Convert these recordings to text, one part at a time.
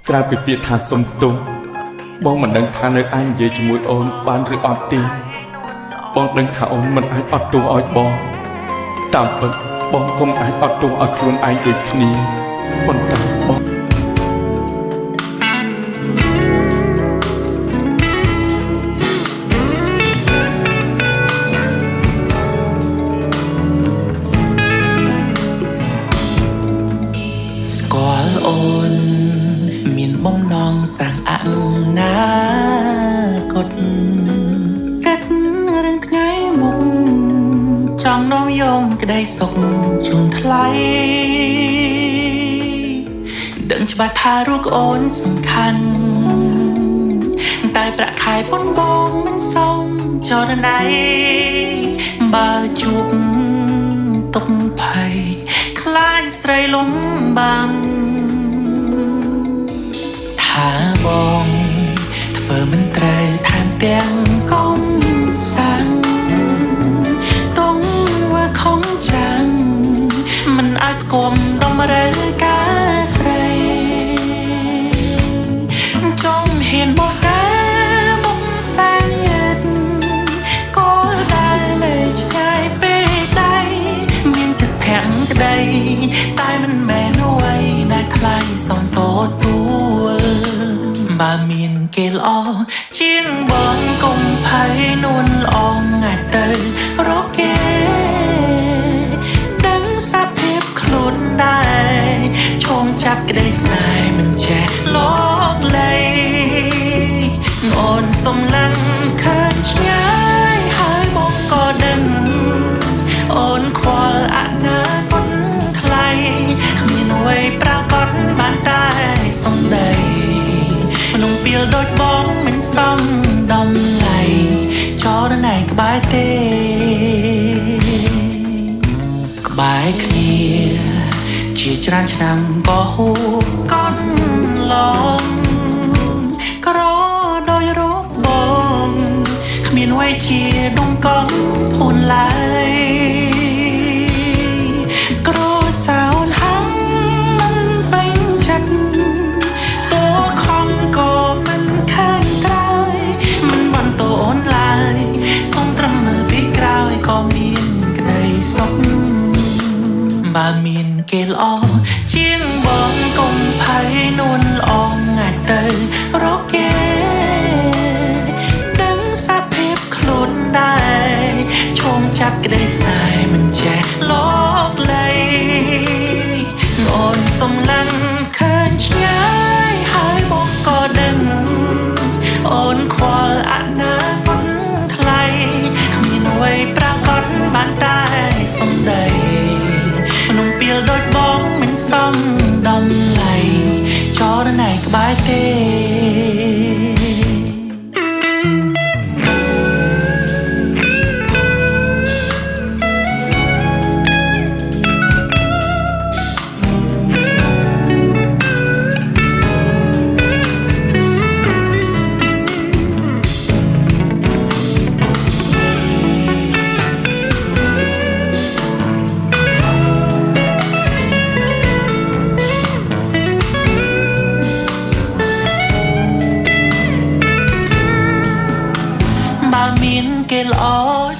ក្រៅពីពាក្យថាសុំទោសបងមិនដឹងថានៅឯងនិយាយជាមួយអូនបានឬអត់ទេបងដឹងថាអូនមិនអាចអត់ទោសឲ្យបងតាមពិតបងក៏មិនអាចអត់ទោសឲ្យខ្លួនឯងដូចគ្នាប៉ុន្តែបងស្គាល់អូនមានបំណងសាងអនាគតកាត់រឿងថ្ងៃមុខចង់នាំយកក្តីសុខជូនថ្លៃដឹងច្បាស់ថារូបអូនសំខាន់តែប្រាក់ខែប៉ុនបងមិនសមចរណៃបើជួបទុកភ័យខ្លាចស្រីលំបាំងថាបងធ្វើមិនត្រូវថែមទាំងកុំសាំងតងว่าខំចាំងមិនអាចគុំដំរើការស្រីចង់ហ៊ានមកតែមកសាងយិតក៏ដែលនៅឆ្ងាយពេកដៃមានចិត្តភាំងក្តីតែមិនមែនអ្វីដែលថ្លៃសំតទួលបើមានគេល្អជាងបងកុំភ័យនួនល្អងាយទៅរកគេដឹងសាភាពខ្លួនដែរឈោងចាប់ក្តីស្នេហ៍មិនចេះលោកលៃអូនសំឡឹងឃើញឆ្ងាយហើយបងក៏ដឹងអូនខ្វល់អនាគតថ្លៃគ្មានអ្វីប្រកបបានតែសំដីក្នុងពេលដូចបងមិនសមដំឡៃចរណៃក្បែរទេក្បែរគ្នាជាច្រើនឆ្នាំក៏ហួសកន់ឡងក្រដោយរូបបងគ្មានអ្វីជាដងកង់ភូនឡើយក្រសោនហាំមិនពេញចិត្តតួខំក៏មិនខានក្រោយមិនបន្តអូនឡើយសូមត្រឹមមើលពីក្រោយក៏មានក្តីសុខបើមានគេល្អជាងបងកុំភ័យនួនល្អងាយទៅរកគេដឹងសាភាពខ្លួនដែរឈោងចាប់ក្តីស្នេហ៍មិនចេះលោកលៃអូនសំឡឹងឃើញឆ្ងាយហើយបងក៏ដឹងអូនខ្វល់អនាគតថ្លៃគ្មានអ្វីប្រកបបានតែសំដីក្នុងពេលដូចបងមិនសមដំឡៃចរណៃក្បែរទេមានគេល្អ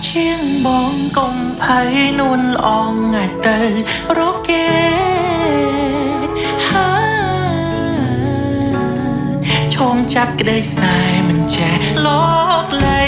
ជាងបងកុំភ័យនួនល្អងាយទៅរកគេឈោងចាប់ក្តីស្នេហ៍មិនចេះលោកលៃ